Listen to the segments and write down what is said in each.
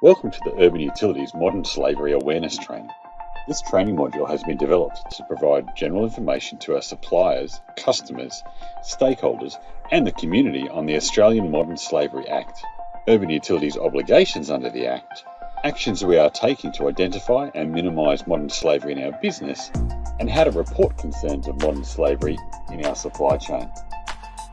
Welcome to the Urban Utilities Modern Slavery Awareness Training. This training module has been developed to provide general information to our suppliers, customers, stakeholders and the community on the Australian Modern Slavery Act, Urban Utilities obligations under the Act, actions we are taking to identify and minimise modern slavery in our business, and how to report concerns of modern slavery in our supply chain.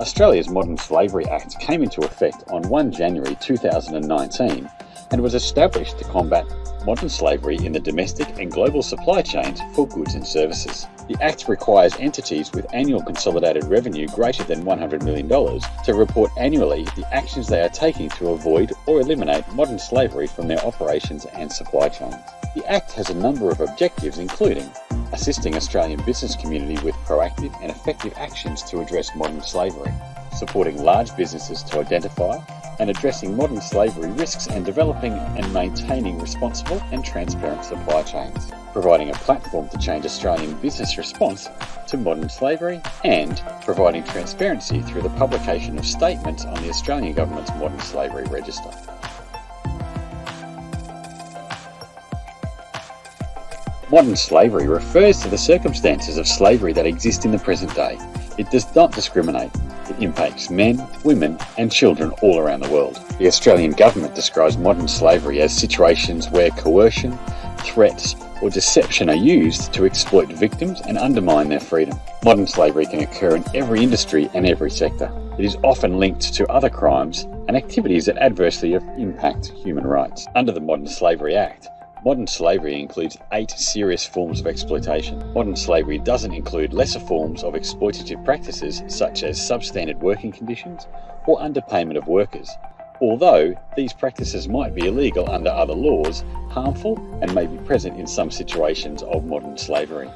Australia's Modern Slavery Act came into effect on 1 January 2019 and was established to combat modern slavery in the domestic and global supply chains for goods and services. The Act requires entities with annual consolidated revenue greater than $100 million to report annually the actions they are taking to avoid or eliminate modern slavery from their operations and supply chains. The Act has a number of objectives, including assisting Australian business community with proactive and effective actions to address modern slavery, supporting large businesses to identify and addressing modern slavery risks and developing and maintaining responsible and transparent supply chains, providing a platform to change Australian business response to modern slavery, and providing transparency through the publication of statements on the Australian Government's Modern Slavery Register. Modern slavery refers to the circumstances of slavery that exist in the present day. It does not discriminate. It impacts men, women and children all around the world. The Australian Government describes modern slavery as situations where coercion, threats or deception are used to exploit victims and undermine their freedom. Modern slavery can occur in every industry and every sector. It is often linked to other crimes and activities that adversely impact human rights. Under the Modern Slavery Act, modern slavery includes 8 serious forms of exploitation. Modern slavery doesn't include lesser forms of exploitative practices such as substandard working conditions or underpayment of workers. Although these practices might be illegal under other laws, harmful and may be present in some situations of modern slavery.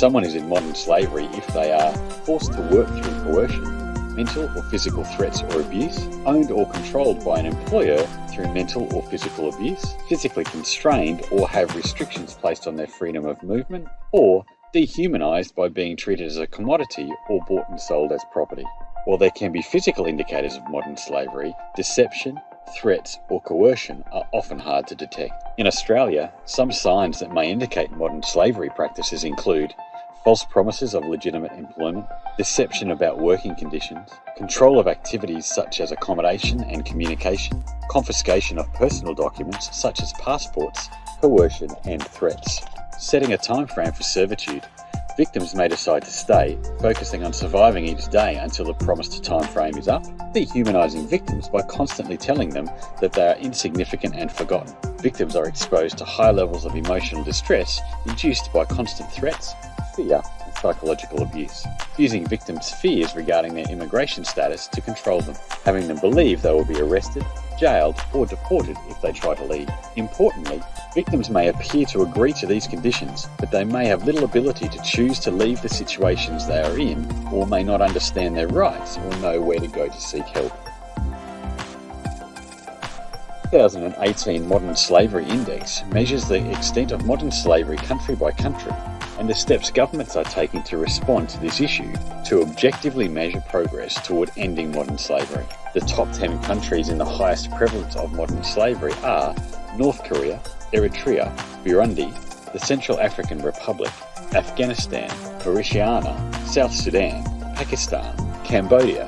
Someone is in modern slavery if they are forced to work through coercion, mental or physical threats or abuse, owned or controlled by an employer through mental or physical abuse, physically constrained or have restrictions placed on their freedom of movement, or dehumanized by being treated as a commodity or bought and sold as property. While there can be physical indicators of modern slavery, deception, threats or coercion are often hard to detect. In Australia, some signs that may indicate modern slavery practices include false promises of legitimate employment, deception about working conditions, control of activities such as accommodation and communication, confiscation of personal documents such as passports, coercion and threats. Setting a time frame for servitude. Victims may decide to stay, focusing on surviving each day until the promised time frame is up, dehumanizing victims by constantly telling them that they are insignificant and forgotten. Victims are exposed to high levels of emotional distress induced by constant threats, fear and psychological abuse, using victims' fears regarding their immigration status to control them, having them believe they will be arrested, jailed or deported if they try to leave. Importantly, victims may appear to agree to these conditions, but they may have little ability to choose to leave the situations they are in, or may not understand their rights or know where to go to seek help. The 2018 Modern Slavery Index measures the extent of modern slavery country by country and the steps governments are taking to respond to this issue to objectively measure progress toward ending modern slavery. The top 10 countries in the highest prevalence of modern slavery are North Korea, Eritrea, Burundi, the Central African Republic, Afghanistan, Mauritania, South Sudan, Pakistan, Cambodia,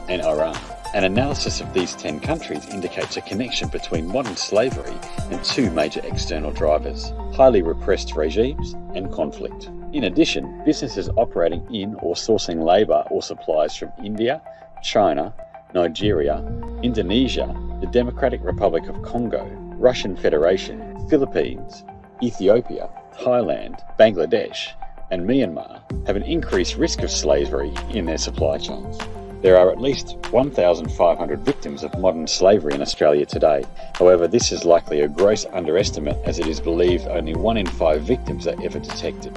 and Iran. An analysis of these 10 countries indicates a connection between modern slavery and two major external drivers: highly repressed regimes and conflict. In addition, businesses operating in or sourcing labour or supplies from India, China, Nigeria, Indonesia, the Democratic Republic of Congo, Russian Federation, Philippines, Ethiopia, Thailand, Bangladesh, and Myanmar have an increased risk of slavery in their supply chains. There are at least 1,500 victims of modern slavery in Australia today. However, this is likely a gross underestimate, as it is believed only 1 in 5 victims are ever detected.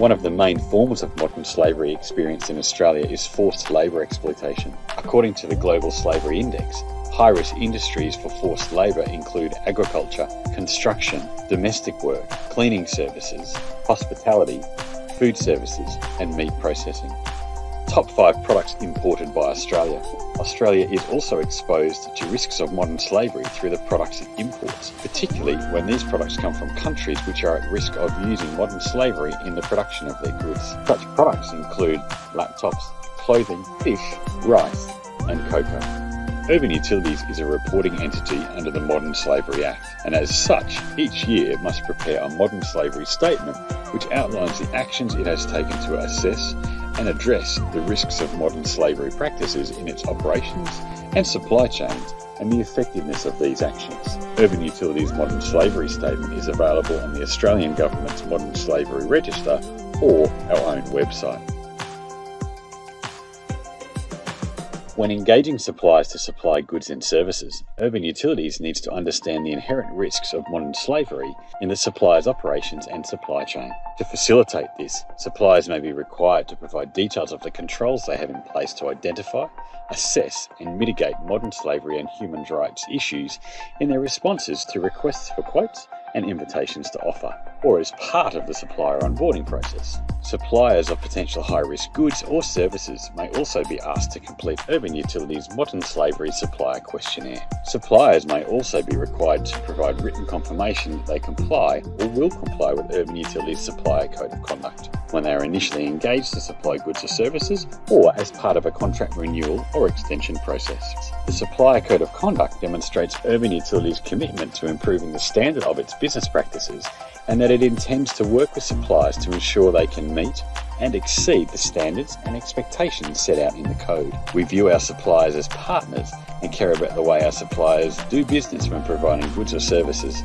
One of the main forms of modern slavery experienced in Australia is forced labour exploitation. According to the Global Slavery Index, high-risk industries for forced labour include agriculture, construction, domestic work, cleaning services, hospitality, food services, and meat processing. Top 5 products imported by Australia. Australia is also exposed to risks of modern slavery through the products it imports, particularly when these products come from countries which are at risk of using modern slavery in the production of their goods. Such products include laptops, clothing, fish, rice, and cocoa. Urban Utilities is a reporting entity under the Modern Slavery Act, and as such, each year must prepare a modern slavery statement which outlines the actions it has taken to assess and address the risks of modern slavery practices in its operations and supply chains and the effectiveness of these actions. Urban Utilities' Modern Slavery Statement is available on the Australian Government's Modern Slavery Register or our own website. When engaging suppliers to supply goods and services, Urban Utilities needs to understand the inherent risks of modern slavery in the supplier's operations and supply chain. To facilitate this, suppliers may be required to provide details of the controls they have in place to identify, assess, and mitigate modern slavery and human rights issues in their responses to requests for quotes and invitations to offer, or as part of the supplier onboarding process. Suppliers of potential high-risk goods or services may also be asked to complete Urban Utilities' Modern Slavery Supplier Questionnaire. Suppliers may also be required to provide written confirmation that they comply or will comply with Urban Utilities' Supplier Code of Conduct when they are initially engaged to supply goods or services, or as part of a contract renewal or extension process. The Supplier Code of Conduct demonstrates Urban Utilities' commitment to improving the standard of its business practices, and that it intends to work with suppliers to ensure they can meet and exceed the standards and expectations set out in the code. We view our suppliers as partners and care about the way our suppliers do business when providing goods or services,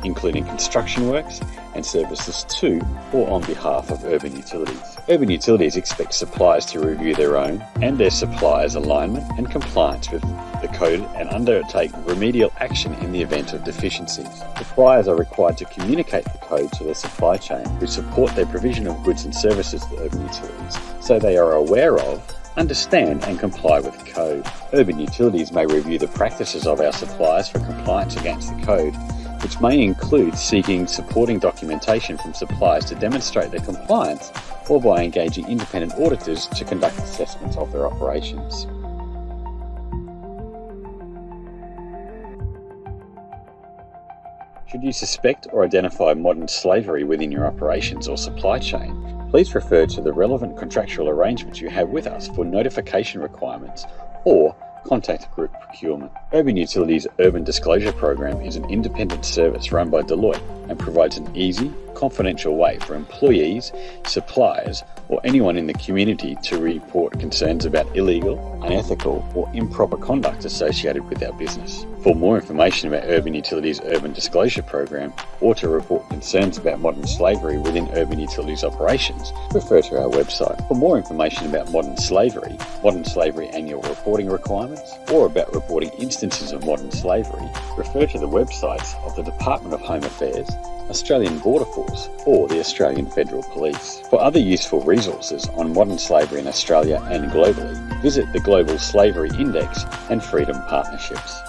including construction works and services to or on behalf of Urban Utilities. Urban Utilities expects suppliers to review their own and their suppliers' alignment and compliance with the code and undertake remedial action in the event of deficiencies. Suppliers are required to communicate the code to their supply chain, which support their provision of goods and services to Urban Utilities, so they are aware of, understand and comply with the code. Urban Utilities may review the practices of our suppliers for compliance against the code, which may include seeking supporting documentation from suppliers to demonstrate their compliance, or by engaging independent auditors to conduct assessments of their operations. Should you suspect or identify modern slavery within your operations or supply chain, please refer to the relevant contractual arrangements you have with us for notification requirements or contact Group Procurement. Urban Utilities' Urban Disclosure Program is an independent service run by Deloitte and provides an easy, confidential way for employees, suppliers, or anyone in the community to report concerns about illegal, unethical, or improper conduct associated with our business. For more information about Urban Utilities' Urban Disclosure Program, or to report concerns about modern slavery within Urban Utilities operations, refer to our website. For more information about modern slavery annual reporting requirements, or about reporting instances of modern slavery, refer to the websites of the Department of Home Affairs, Australian Border Force, or the Australian Federal Police. For other useful resources on modern slavery in Australia and globally, visit the Global Slavery Index and Freedom Partnerships.